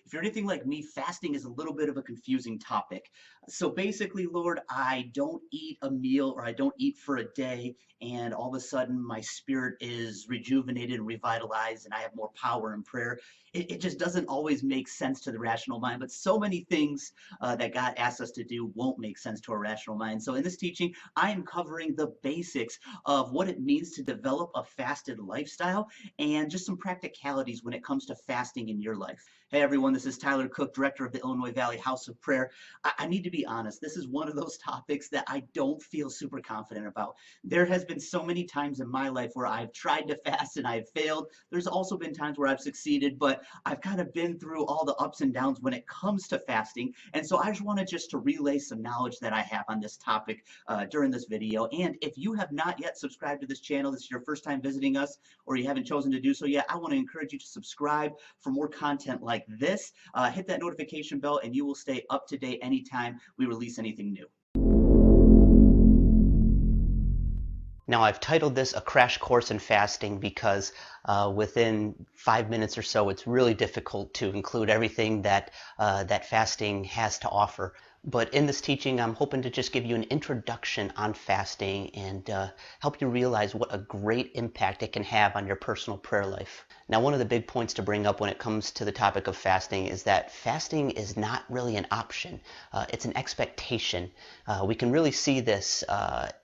If you're anything like me, fasting is a little bit of a confusing topic. So basically, Lord, I don't eat a meal or I don't eat for a day, and all of a sudden my spirit is rejuvenated and revitalized, and I have more power in prayer. It just doesn't always make sense to the rational mind, but so many things that God asks us to do won't make sense to a rational mind. So in this teaching, I am covering the basics of what it means to develop a fasted lifestyle and just some practicalities when it comes to fasting in your life. Hey everyone, this is Tyler Cook, director of the Illinois Valley House of Prayer. I need to be honest, this is one of those topics that I don't feel super confident about. There has been so many times in my life where I've tried to fast and I've failed. There's also been times where I've succeeded, but I've kind of been through all the ups and downs when it comes to fasting. And so I just wanted just to relay some knowledge that I have on this topic during this video. And if you have not yet subscribed to this channel, this is your first time visiting us, or you haven't chosen to do so yet, I want to encourage you to subscribe for more content like this. Hit that notification bell and you will stay up to date anytime we release anything new. Now, I've titled this a crash course in fasting because within 5 minutes or so, it's really difficult to include everything that fasting has to offer. But in this teaching, I'm hoping to just give you an introduction on fasting and help you realize what a great impact it can have on your personal prayer life. Now, one of the big points to bring up when it comes to the topic of fasting is that fasting is not really an option. It's an expectation. We can really see this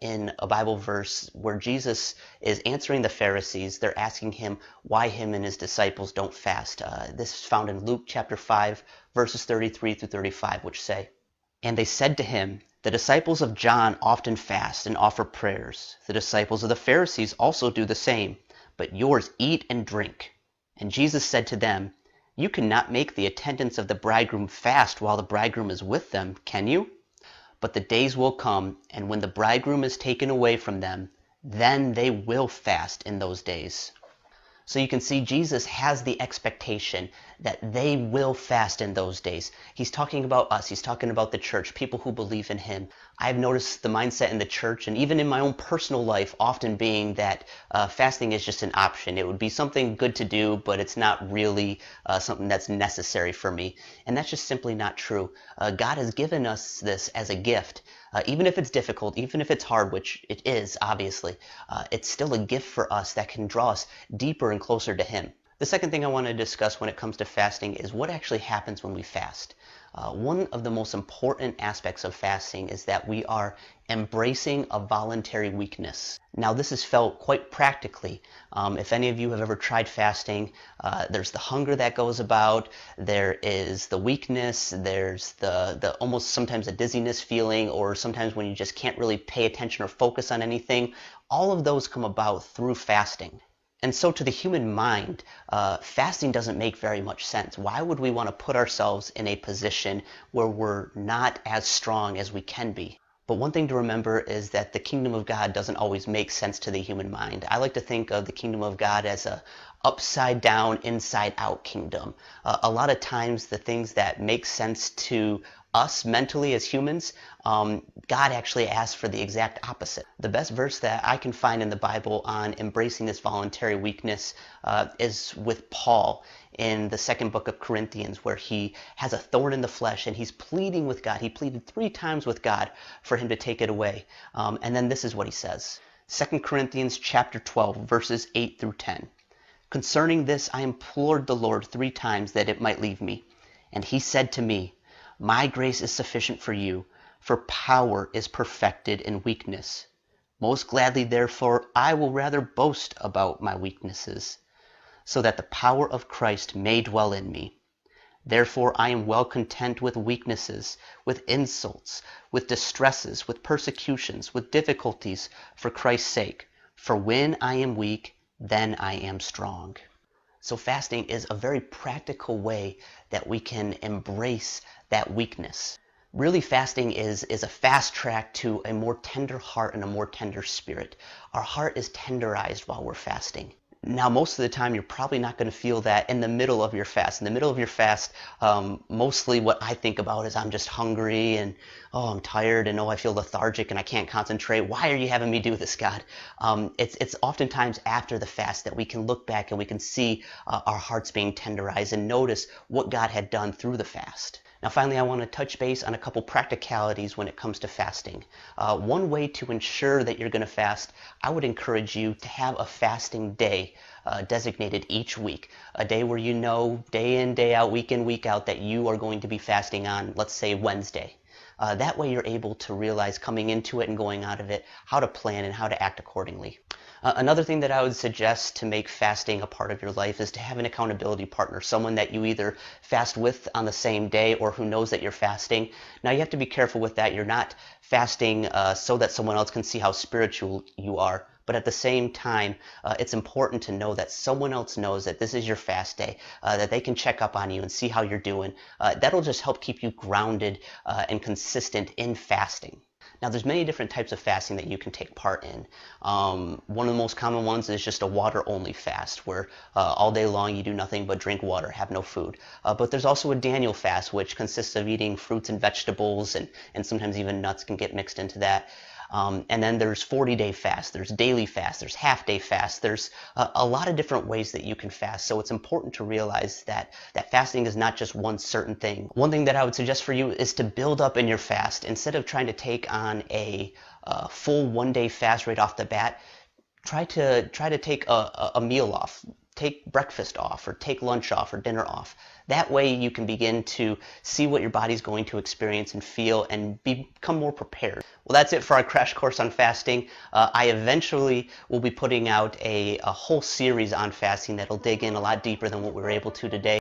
in a Bible verse where Jesus is answering the Pharisees. They're asking him why him and his disciples don't fast. This is found in Luke chapter 5, verses 33 through 35, which say, "And they said to him, The disciples of John often fast and offer prayers. The disciples of the Pharisees also do the same, but yours eat and drink. And Jesus said to them, You cannot make the attendants of the bridegroom fast while the bridegroom is with them, can you? But the days will come, and when the bridegroom is taken away from them, then they will fast in those days." So you can see Jesus has the expectation that they will fast in those days. He's talking about us. He's talking about the church, people who believe in him. I've noticed the mindset in the church and even in my own personal life often being that fasting is just an option. It would be something good to do, but it's not really something that's necessary for me. And that's just simply not true. God has given us this as a gift. Even if it's difficult, even if it's hard, which it is, obviously, it's still a gift for us that can draw us deeper and closer to him. The second thing I want to discuss when it comes to fasting is what actually happens when we fast. One of the most important aspects of fasting is that we are embracing a voluntary weakness. Now, this is felt quite practically. If any of you have ever tried fasting, there's the hunger that goes about, there is the weakness, there's the almost sometimes a dizziness feeling, or sometimes when you just can't really pay attention or focus on anything. All of those come about through fasting. And so to the human mind, fasting doesn't make very much sense. Why would we want to put ourselves in a position where we're not as strong as we can be? But one thing to remember is that the kingdom of God doesn't always make sense to the human mind. I like to think of the kingdom of God as a upside down, inside out kingdom. A lot of times the things that make sense to us mentally as humans, God actually asks for the exact opposite. The best verse that I can find in the Bible on embracing this voluntary weakness is with Paul in the second book of Corinthians, where he has a thorn in the flesh and he's pleading with God. He pleaded 3 times with God for him to take it away. And then this is what he says. 2 Corinthians chapter 12, verses 8 through 10. "Concerning this I implored the Lord 3 times that it might leave me. And he said to me, My grace is sufficient for you, for power is perfected in weakness. Most gladly, therefore, I will rather boast about my weaknesses, so that the power of Christ may dwell in me. Therefore I am well content with weaknesses, with insults, with distresses, with persecutions, with difficulties, for Christ's sake. For when I am weak, then I am strong." So fasting is a very practical way that we can embrace that weakness. Really, fasting is a fast track to a more tender heart and a more tender spirit. Our heart is tenderized while we're fasting. Now, most of the time, you're probably not going to feel that in the middle of your fast. In the middle of your fast, mostly what I think about is I'm just hungry and, oh, I'm tired and, oh, I feel lethargic and I can't concentrate. Why are you having me do this, God? It's oftentimes after the fast that we can look back and we can see our hearts being tenderized and notice what God had done through the fast. Now, finally, I want to touch base on a couple practicalities when it comes to fasting. One way to ensure that you're going to fast, I would encourage you to have a fasting day designated each week. A day where you know day in, day out, week in, week out that you are going to be fasting on, let's say, Wednesday. That way you're able to realize coming into it and going out of it how to plan and how to act accordingly. Another thing that I would suggest to make fasting a part of your life is to have an accountability partner, someone that you either fast with on the same day or who knows that you're fasting. Now you have to be careful with that. You're not fasting so that someone else can see how spiritual you are. But at the same time, it's important to know that someone else knows that this is your fast day, that they can check up on you and see how you're doing. That'll just help keep you grounded and consistent in fasting. Now, there's many different types of fasting that you can take part in. One of the most common ones is just a water-only fast, where all day long you do nothing but drink water, have no food. But there's also a Daniel fast, which consists of eating fruits and vegetables, and sometimes even nuts can get mixed into that. And then there's 40-day fast, there's daily fast, there's half-day fast, there's a lot of different ways that you can fast. So it's important to realize that fasting is not just one certain thing. One thing that I would suggest for you is to build up in your fast. Instead of trying to take on a full one-day fast right off the bat, try to take a meal off. Take breakfast off, or take lunch off, or dinner off. That way you can begin to see what your body's going to experience and feel and become more prepared. Well, that's it for our crash course on fasting. I eventually will be putting out a whole series on fasting that'll dig in a lot deeper than what we were able to today.